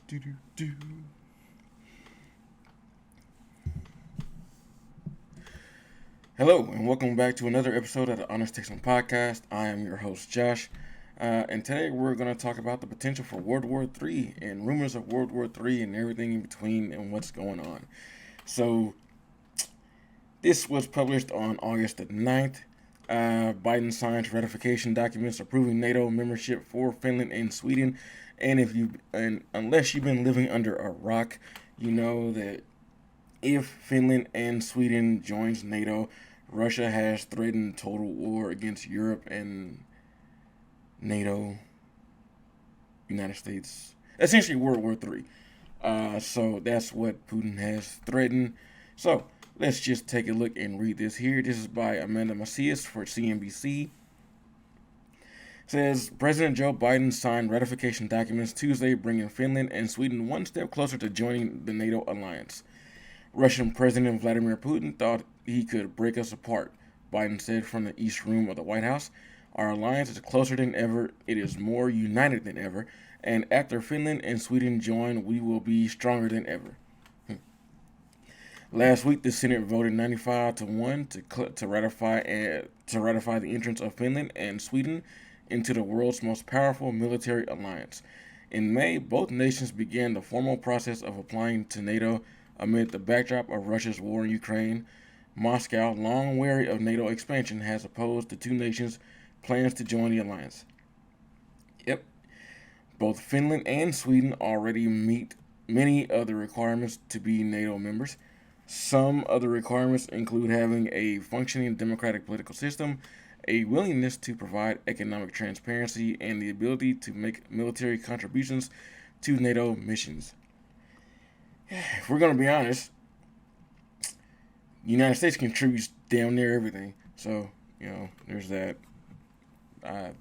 Do-do-do. Hello, and welcome back to another episode of the Honest Texan Podcast. I am your host, Josh, and today we're going to talk about the potential for World War III and rumors of World War III and everything in between and what's going on. So, this was published on August the 9th. Biden signs ratification documents approving NATO membership for Finland and Sweden. And unless you've been living under a rock, you know that if Finland and Sweden joins NATO, Russia has threatened total war against Europe and NATO, United States, essentially World War III. So that's what Putin has threatened. So let's just take a look and read this here. This is by Amanda Macias for CNBC. It says President Joe Biden signed ratification documents Tuesday, bringing Finland and Sweden one step closer to joining the NATO alliance. Russian President Vladimir Putin thought he could break us apart, Biden said from the East Room of the White House. Our alliance is closer than ever, it is more united than ever, and after Finland and Sweden join, we will be stronger than ever. Last week, the Senate voted 95-1 to ratify the entrance of Finland and Sweden into the world's most powerful military alliance. In May, both nations began the formal process of applying to NATO amid the backdrop of Russia's war in Ukraine. Moscow, long wary of NATO expansion, has opposed the two nations' plans to join the alliance. Yep, both Finland and Sweden already meet many of the requirements to be NATO members. Some of the requirements include having a functioning democratic political system, a willingness to provide economic transparency, and the ability to make military contributions to NATO missions. If we're going to be honest, the United States contributes damn near everything. So, there's that.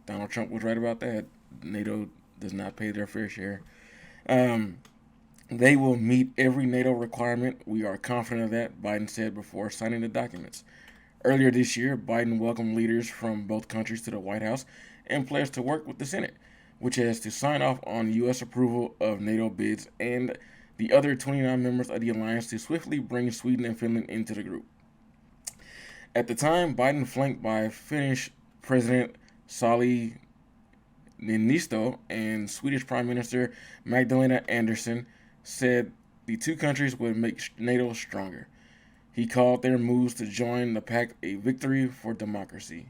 Donald Trump was right about that. NATO does not pay their fair share. They will meet every NATO requirement. We are confident of that, Biden said before signing the documents. Earlier this year, Biden welcomed leaders from both countries to the White House and pledged to work with the Senate, which has to sign off on U.S. approval of NATO bids and the other 29 members of the alliance to swiftly bring Sweden and Finland into the group. At the time, Biden, flanked by Finnish President Sauli Niinisto and Swedish Prime Minister Magdalena Andersson, said the two countries would make NATO stronger. He called their moves to join the pact a victory for democracy.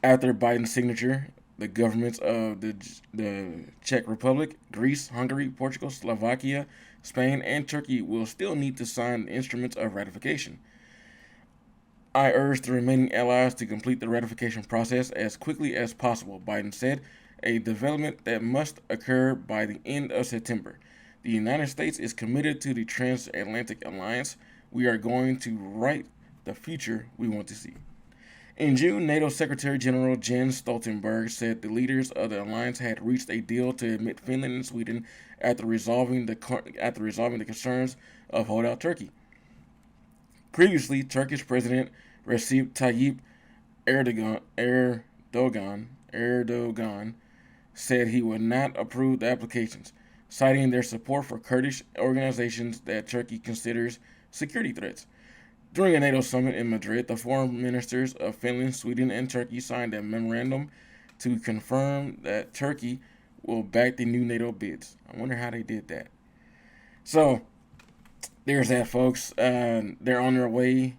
After Biden's signature, the governments of the Czech Republic, Greece, Hungary, Portugal, Slovakia, Spain, and Turkey will still need to sign instruments of ratification. I urge the remaining allies to complete the ratification process as quickly as possible, Biden said, a development that must occur by the end of September. The United States is committed to the transatlantic alliance. We are going to write the future we want to see. In June, NATO Secretary General Jens Stoltenberg said the leaders of the alliance had reached a deal to admit Finland and Sweden after resolving the concerns of holdout Turkey. Previously, Turkish President Recep Tayyip Erdogan said he would not approve the applications, citing their support for Kurdish organizations that Turkey considers security threats. During a NATO summit in Madrid, the foreign ministers of Finland, Sweden, and Turkey signed a memorandum to confirm that Turkey will back the new NATO bids. I wonder how they did that. So, there's that, folks. They're on their way.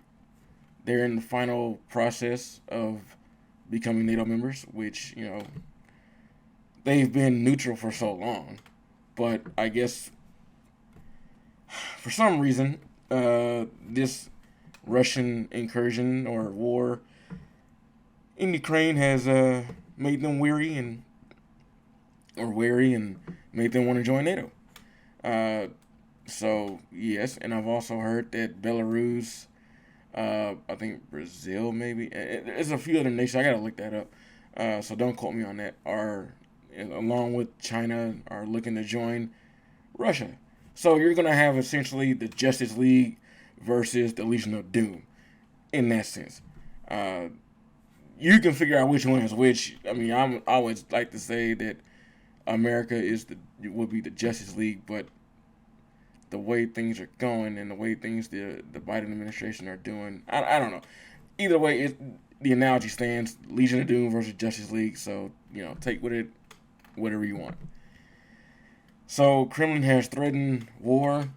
They're in the final process of becoming NATO members, which, they've been neutral for so long. But I guess for some reason, this Russian incursion or war in Ukraine has made them wary and made them want to join NATO. So yes, and I've also heard that Belarus, I think Brazil maybe, there's a few other nations, I gotta look that up, so don't quote me on that, are, along with China, are looking to join Russia. So you're going to have essentially the Justice League versus the Legion of Doom in that sense. You can figure out which one is which. I mean, I always like to say that America would be the Justice League, but the way things are going and the way things the Biden administration are doing, I don't know. Either way, the analogy stands: Legion of Doom versus Justice League. So take with it whatever you want. So Kremlin has threatened war,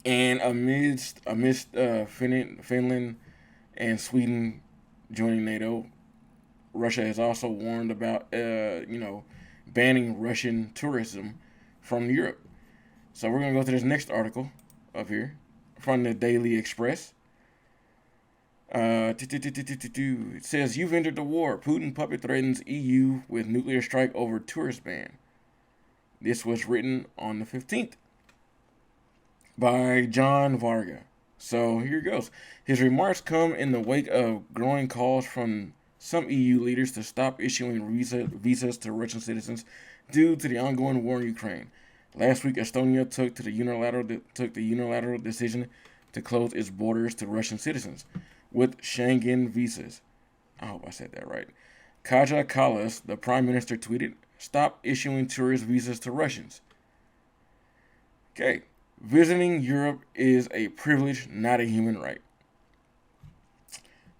and amidst Finland and Sweden joining NATO, Russia has also warned about banning Russian tourism from Europe. So we're gonna go to this next article up here from the Daily Express. It says you've entered the war. Putin puppet threatens EU with nuclear strike over tourist ban. This was written on the 15th by John Varga. So here it goes. His remarks come in the wake of growing calls from some EU leaders to stop issuing visas to Russian citizens due to the ongoing war in Ukraine. Last week, Estonia took the unilateral decision to close its borders to Russian citizens with Schengen visas. I hope I said that right. Kaja Kallas, the Prime Minister, tweeted, "Stop issuing tourist visas to Russians." Okay. Visiting Europe is a privilege, not a human right.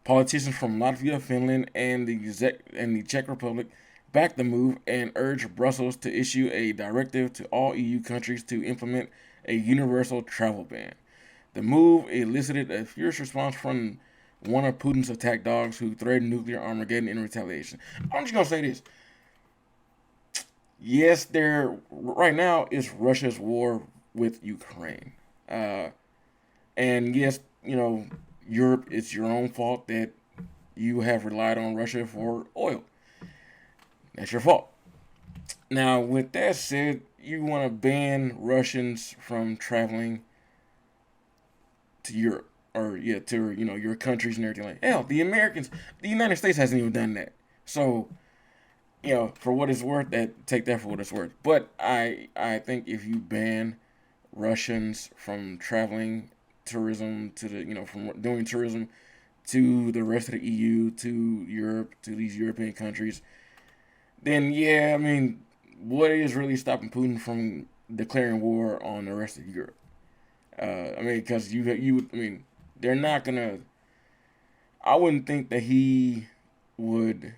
Politicians from Latvia, Finland, and the Czech Republic backed the move and urged Brussels to issue a directive to all EU countries to implement a universal travel ban. The move elicited a fierce response from one of Putin's attack dogs who threatened nuclear Armageddon in retaliation. I'm just going to say this. Yes, right now is Russia's war with Ukraine. And yes, Europe, it's your own fault that you have relied on Russia for oil. That's your fault. Now, with that said, you want to ban Russians from traveling to Europe or to your countries and everything like that. Hell, the United States hasn't even done that. So, for what it's worth, take that for what it's worth. But I think if you ban Russians from traveling tourism from doing tourism to the rest of the EU, to Europe, to these European countries, then what is really stopping Putin from declaring war on the rest of Europe? Because they're not gonna. I wouldn't think that he would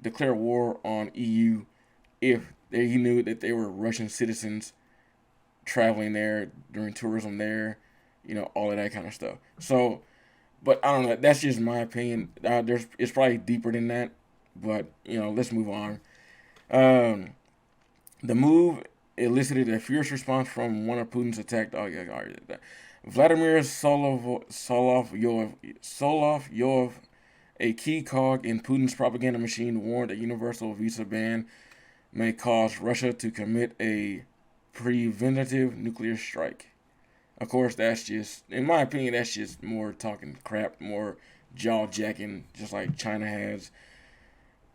declare war on EU if he knew that they were Russian citizens traveling there, doing tourism there, all of that kind of stuff. So, but I don't know. That's just my opinion. It's probably deeper than that. But let's move on. The move elicited a fierce response from one of Putin's attack dogs. Vladimir Solovyov, a key cog in Putin's propaganda machine, warned a universal visa ban may cause Russia to commit a preventative nuclear strike. Of course, that's just, in my opinion, that's just more talking crap, more jaw-jacking, just like China has.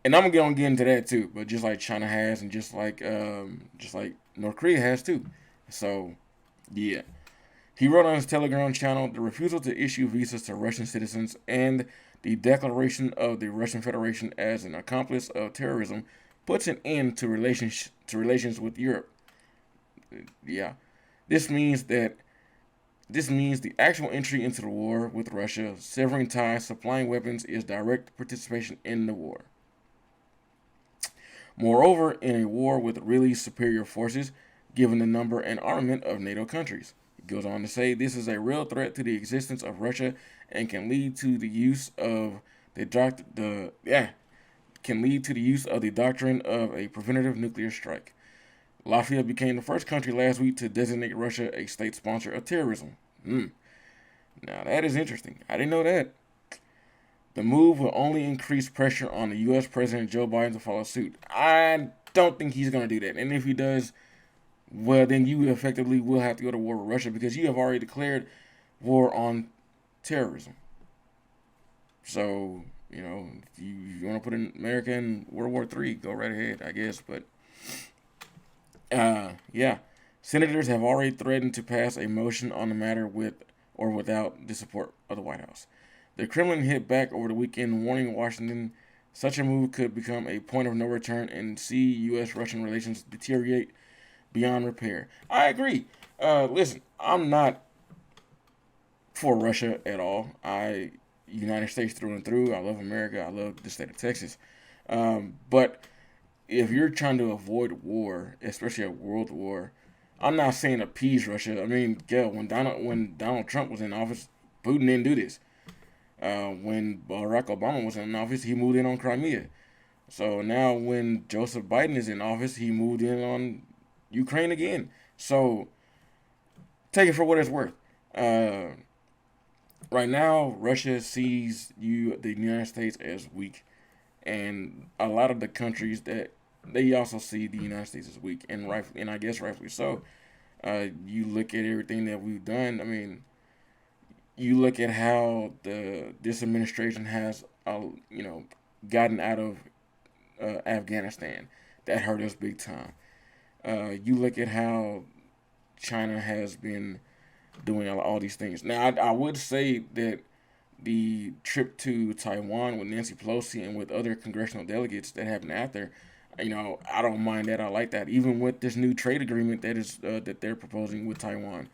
And I'm gonna get into that too, but just like China has, and just like North Korea has too. So, yeah. He wrote on his Telegram channel, the refusal to issue visas to Russian citizens and the declaration of the Russian Federation as an accomplice of terrorism puts an end to relations with Europe. Yeah. This means the actual entry into the war with Russia, severing ties, supplying weapons, is direct participation in the war. Moreover, in a war with really superior forces, given the number and armament of NATO countries. It goes on to say this is a real threat to the existence of Russia and can lead to the use of the doctrine of a preventative nuclear strike. Latvia became the first country last week to designate Russia a state sponsor of terrorism. Now that is interesting. I didn't know that. The move will only increase pressure on the U.S. President Joe Biden to follow suit. I don't think he's going to do that. And if he does, well, then you effectively will have to go to war with Russia because you have already declared war on terrorism. So, if you want to put America in World War III, go right ahead, I guess. But, yeah. Senators have already threatened to pass a motion on the matter with or without the support of the White House. The Kremlin hit back over the weekend, warning Washington Such a move could become a point of no return and see U.S.-Russian relations deteriorate beyond repair. I agree. Listen, I'm not for Russia at all. United States through and through. I love America. I love the state of Texas. But if you're trying to avoid war, especially a world war, I'm not saying appease Russia. I mean, yeah, when Donald Trump was in office, Putin didn't do this. When Barack Obama was in office, he moved in on Crimea. So now when Joseph Biden is in office, he moved in on Ukraine again. So take it for what it's worth. Uh, right now, Russia sees the United States as weak, and a lot of the countries that they also see the United States as weak, and I guess rightfully so. You look at everything that we've done. I mean, you look at how this administration has, gotten out of Afghanistan. That hurt us big time. You look at how China has been doing all these things. Now, I would say that the trip to Taiwan with Nancy Pelosi and with other congressional delegates that happened after, I don't mind that. I like that. Even with this new trade agreement that they're proposing with Taiwan.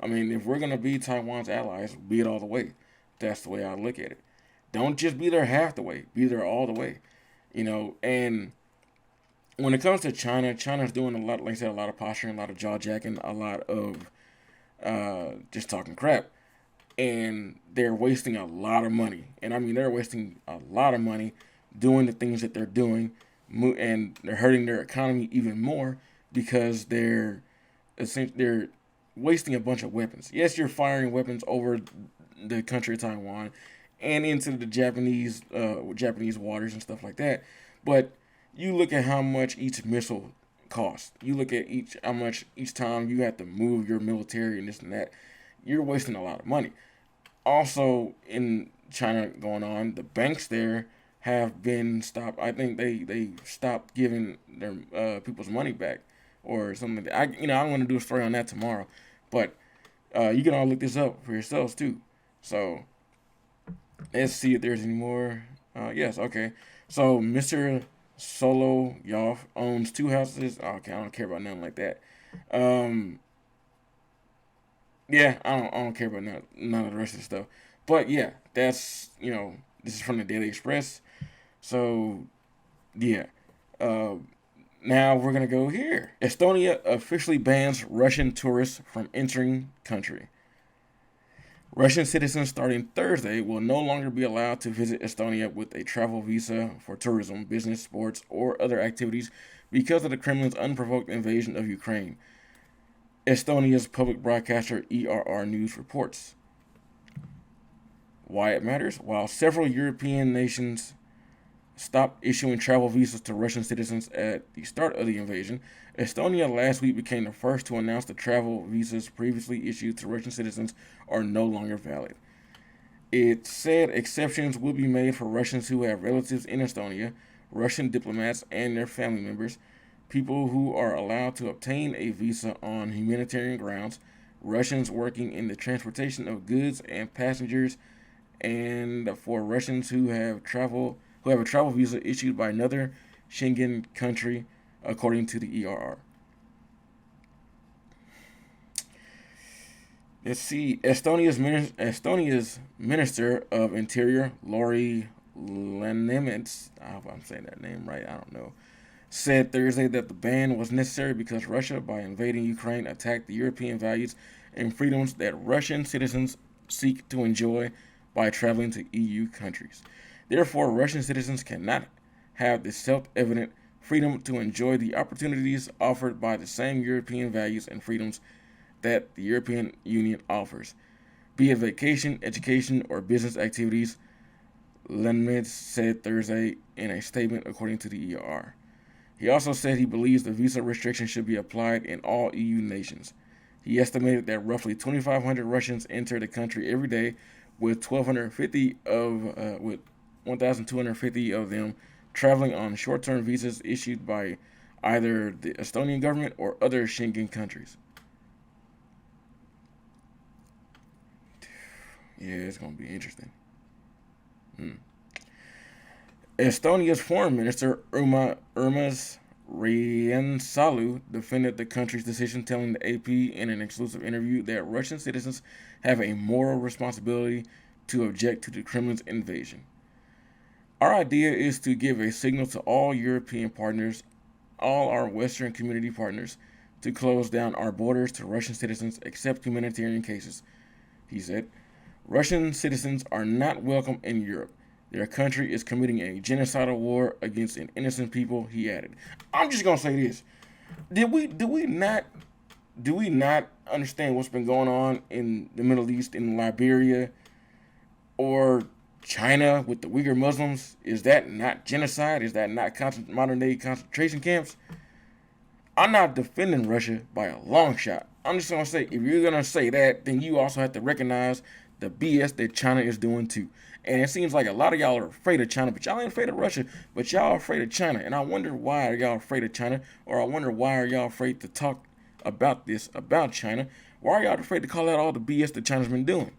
I mean, if we're gonna be Taiwan's allies, be it all the way. That's the way I look at it. Don't just be there half the way. Be there all the way. And when it comes to China, China's doing a lot, like I said, a lot of posturing, a lot of jaw jacking, a lot of just talking crap, and they're wasting a lot of money. And I mean, they're wasting a lot of money doing the things that they're doing, and they're hurting their economy even more because they're wasting a bunch of weapons. Yes, you're firing weapons over the country of Taiwan and into the Japanese waters and stuff like that, but you look at how much each missile costs. You look at how much each time you have to move your military and this and that. You're wasting a lot of money. Also, in China going on, the banks there have been stopped. I think they stopped giving their people's money back or something like that. I'm going to do a story on that tomorrow, but you can all look this up for yourselves too. So let's see if there's any more. Yes, okay. So Mr. Solo Yoff owns two houses. Oh, okay, I don't care about nothing like that. Um, yeah, I don't care about none of the rest of the stuff. But yeah, this is from the Daily Express. So yeah, uh, now we're gonna go here. Estonia officially bans Russian tourists from entering country. Russian citizens starting Thursday will no longer be allowed to visit Estonia with a travel visa for tourism, business, sports, or other activities because of the Kremlin's unprovoked invasion of Ukraine. Estonia's public broadcaster ERR News reports. Why it matters? While several European nations stopped issuing travel visas to Russian citizens at the start of the invasion, Estonia last week became the first to announce the travel visas previously issued to Russian citizens are no longer valid. It said exceptions will be made for Russians who have relatives in Estonia, Russian diplomats and their family members, people who are allowed to obtain a visa on humanitarian grounds, Russians working in the transportation of goods and passengers, and for Russians who have a travel visa issued by another Schengen country, according to the ERR. Let's see. Estonia's Minister of Interior, Lori Lenemets, I hope I'm saying that name right, I don't know, said Thursday that the ban was necessary because Russia, by invading Ukraine, attacked the European values and freedoms that Russian citizens seek to enjoy by traveling to EU countries. Therefore, Russian citizens cannot have the self evident freedom to enjoy the opportunities offered by the same European values and freedoms that the European Union offers, be it vacation, education, or business activities, Lenmans said Thursday in a statement according to the ER. He also said he believes the visa restriction should be applied in all EU nations. He estimated that roughly 2,500 Russians enter the country every day, with 1,250 of them traveling on short-term visas issued by either the Estonian government or other Schengen countries. Yeah, it's gonna be interesting. Estonia's foreign minister Urmas Reinsalu defended the country's decision, telling the AP in an exclusive interview that Russian citizens have a moral responsibility to object to the Kremlin's invasion. Our idea is to give a signal to all European partners, all our Western community partners, to close down our borders to Russian citizens except humanitarian cases, he said. Russian citizens are not welcome in Europe. Their country is committing a genocidal war against an innocent people, he added. I'm just gonna say this. Do we not understand what's been going on in the Middle East, in Liberia, or China with the Uyghur Muslims? Is that not genocide? Is that not modern day concentration camps? I'm not defending Russia by a long shot. I'm just gonna say, if you're gonna say that, then you also have to recognize the BS that China is doing too. And it seems like a lot of y'all are afraid of China, but y'all ain't afraid of Russia, but y'all are afraid of China. And I wonder why are y'all afraid of China, or I wonder why are y'all afraid to talk about this, about China. Why are y'all afraid to call out all the BS that China's been doing?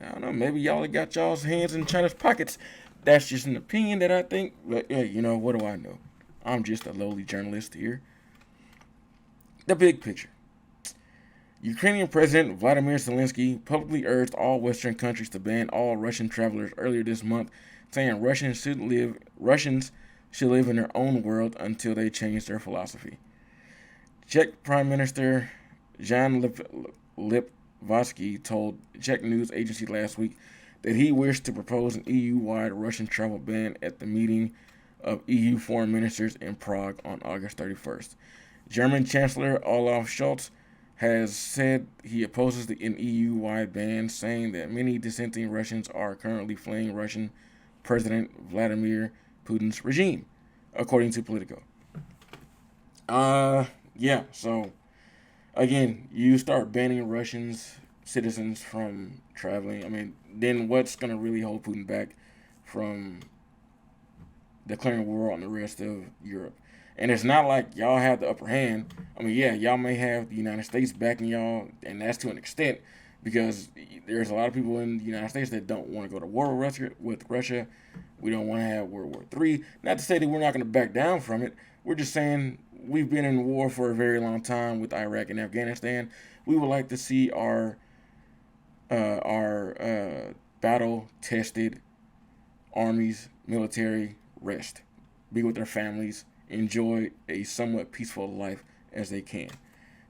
I don't know, maybe y'all have got y'all's hands in China's pockets. That's just an opinion that I think, but yeah, what do I know? I'm just a lowly journalist here. The big picture. Ukrainian President Vladimir Zelensky publicly urged all Western countries to ban all Russian travelers earlier this month, saying Russians should live in their own world until they change their philosophy. Czech Prime Minister Jan Lipavsky told Czech news agency last week that he wished to propose an EU-wide Russian travel ban at the meeting of EU foreign ministers in Prague on August 31st. German Chancellor Olaf Scholz has said he opposes an EU-wide ban, saying that many dissenting Russians are currently fleeing Russian President Vladimir Putin's regime, according to Politico. Yeah, so, again, you start banning Russians, citizens from traveling. I mean, then what's going to really hold Putin back from declaring war on the rest of Europe? And it's not like y'all have the upper hand. I mean, yeah, y'all may have the United States backing y'all, and that's to an extent, because there's a lot of people in the United States that don't want to go to war with Russia. We don't want to have World War III. Not to say that we're not going to back down from it. We're just saying we've been in war for a very long time with Iraq and Afghanistan. We would like to see our battle-tested armies, military rest, be with their families, enjoy a somewhat peaceful life as they can.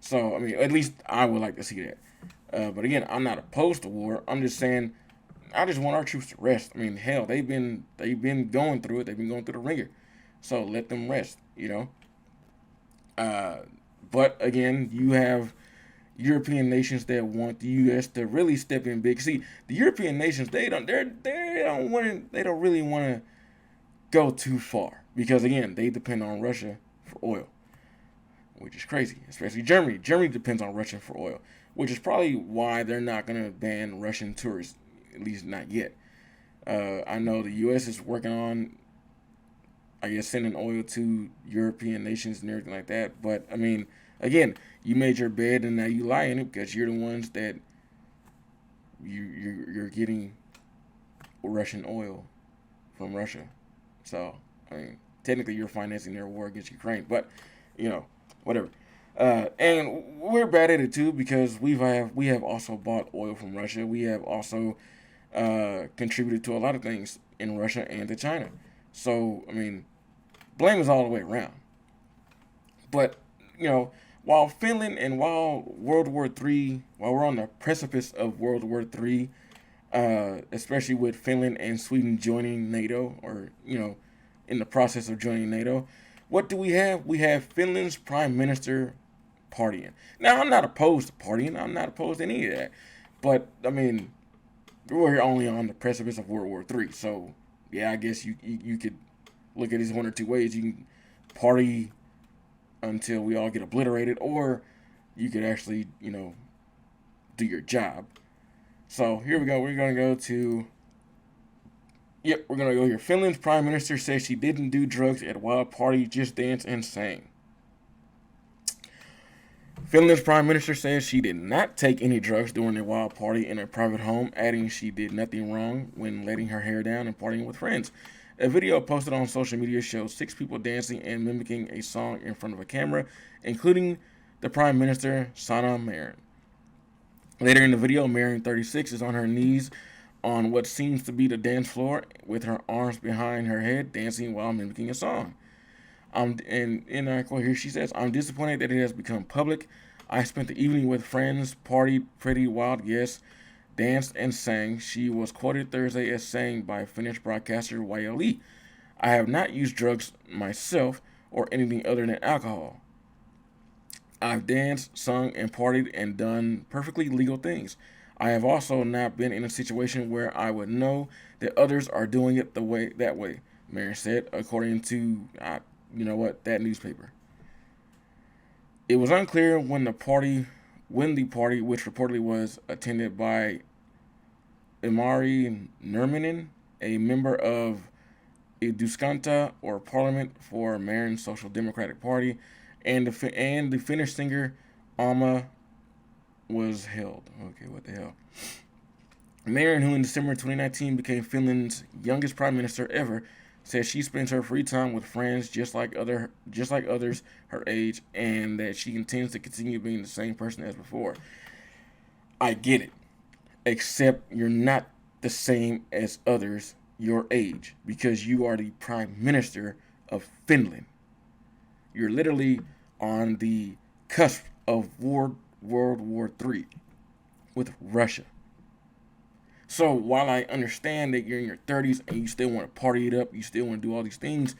So, I mean, at least I would like to see that. But again, I'm not opposed to war. I'm just saying, I just want our troops to rest. I mean, hell, they've been going through it. They've been going through the ringer. So let them rest. But again, you have European nations that want the U.S. to really step in big. See, the European nations, they don't really want to go too far, because again, they depend on Russia for oil, which is crazy. Especially Germany. Germany depends on Russia for oil, which is probably why they're not going to ban Russian tourists, at least not yet. I know the U.S. is working on, I guess, sending oil to European nations and everything like that. But I mean, again, you made your bed and now you lie in it, because you're the ones that you're getting Russian oil from Russia. So, I mean, technically you're financing their war against Ukraine, but, whatever. And we're bad at it too, because we have also bought oil from Russia. We have also contributed to a lot of things in Russia and to China. So, I mean, blame is all the way around. But, while Finland and while World War III, while we're on the precipice of World War III, especially with Finland and Sweden joining NATO, or, in the process of joining NATO, what do we have? We have Finland's Prime Minister partying. Now, I'm not opposed to partying. I'm not opposed to any of that. But, I mean, we're only on the precipice of World War III. So, yeah, I guess you could look at this one or two ways. You can party until we all get obliterated, or you could actually, do your job. So here we go. We're going to go to, we're going to go here. Finland's Prime Minister says she didn't do drugs at a wild party, just dance and sang. Finland's Prime Minister says she did not take any drugs during a wild party in a private home, adding she did nothing wrong when letting her hair down and partying with friends. A video posted on social media shows 6 people dancing and mimicking a song in front of a camera, including the Prime Minister, Sanna Marin. Later in the video, Marin, 36, is on her knees on what seems to be the dance floor with her arms behind her head, dancing while mimicking a song. And in our quote here, she says, "I'm disappointed that it has become public. I spent the evening with friends, partied pretty wild, yes, danced and sang." She was quoted Thursday as saying by Finnish broadcaster YLE, "I have not used drugs myself or anything other than alcohol. I've danced, sung, and partied and done perfectly legal things. I have also not been in a situation where I would know that others are doing it that way," Marin said, according to that newspaper. It was unclear when the party, which reportedly was attended by Marin Nurminen, a member of Eduskunta or Parliament for Marin's Social Democratic Party, and the Finnish singer Alma was held. Okay, what the hell? Marin, who in December 2019 became Finland's youngest prime minister ever, says she spends her free time with friends just like others her age, and that she intends to continue being the same person as before. I get it, except you're not the same as others your age because you are the prime minister of Finland. You're literally on the cusp of World War III with Russia. So while I understand that you're in your 30s and you still want to party it up, you still want to do all these things,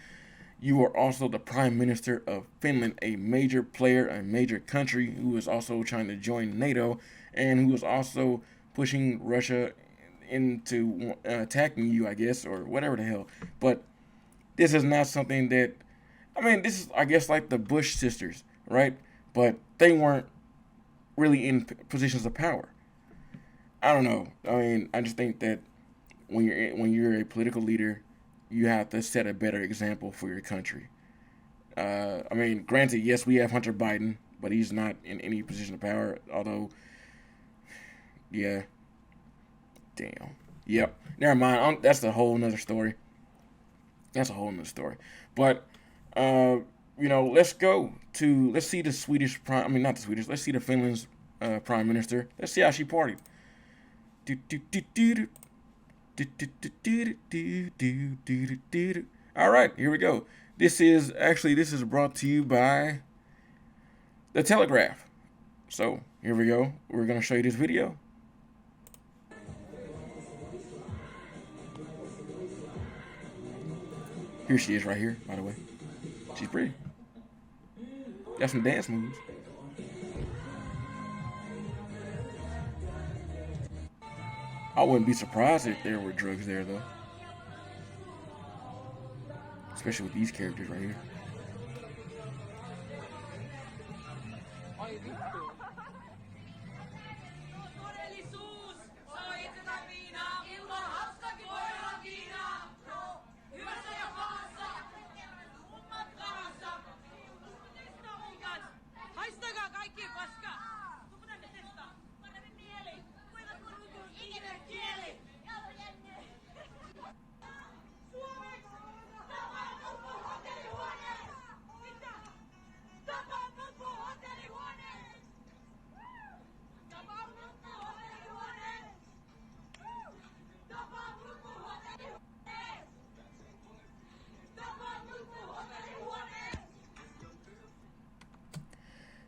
you are also the prime minister of Finland, a major player, a major country who is also trying to join NATO and who is also pushing Russia into attacking you, I guess, or whatever the hell. But this is not something that, this is, I guess, like the Bush sisters, right? But they weren't really in positions of power. I don't know. I just think that when you're a political leader, you have to set a better example for your country. Granted, yes, we have Hunter Biden, but he's not in any position of power. Although, yeah, damn, yep. Never mind. That's a whole nother story. But let's see the Swedish prime. Not the Swedish. Let's see the Finland's prime minister. Let's see how she partied. All right, here we go. This is brought to you by The Telegraph. So here we go. We're gonna show you this video. Here she is right here, by the way. She's pretty. Got some dance moves. I wouldn't be surprised if there were drugs there, though. Especially with these characters right here.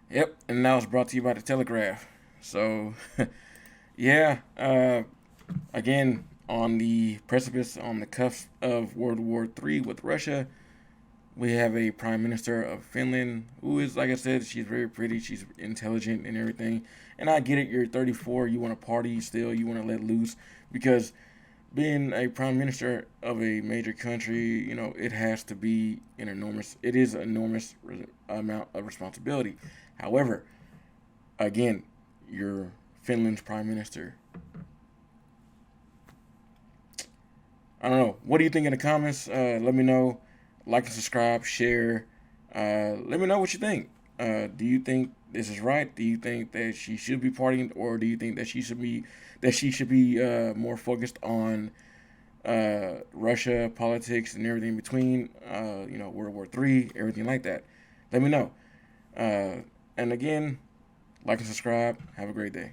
Yep, and that was brought to you by The Telegraph. So, yeah, again, on the precipice, on the cusp of World War III with Russia, we have a prime minister of Finland who is, like I said, she's very pretty, she's intelligent and everything. And I get it, you're 34, you want to party still, you want to let loose, because being a prime minister of a major country, it has to be it is an enormous amount of responsibility. However, again, you're Finland's prime minister. I don't know. What do you think in the comments? Let me know. Like and subscribe, share. Let me know what you think. Do you think this is right? Do you think that she should be partying, or do you think that she should be more focused on Russia, politics, and everything in between, World War III, everything like that. Let me know. And again, like and subscribe. Have a great day.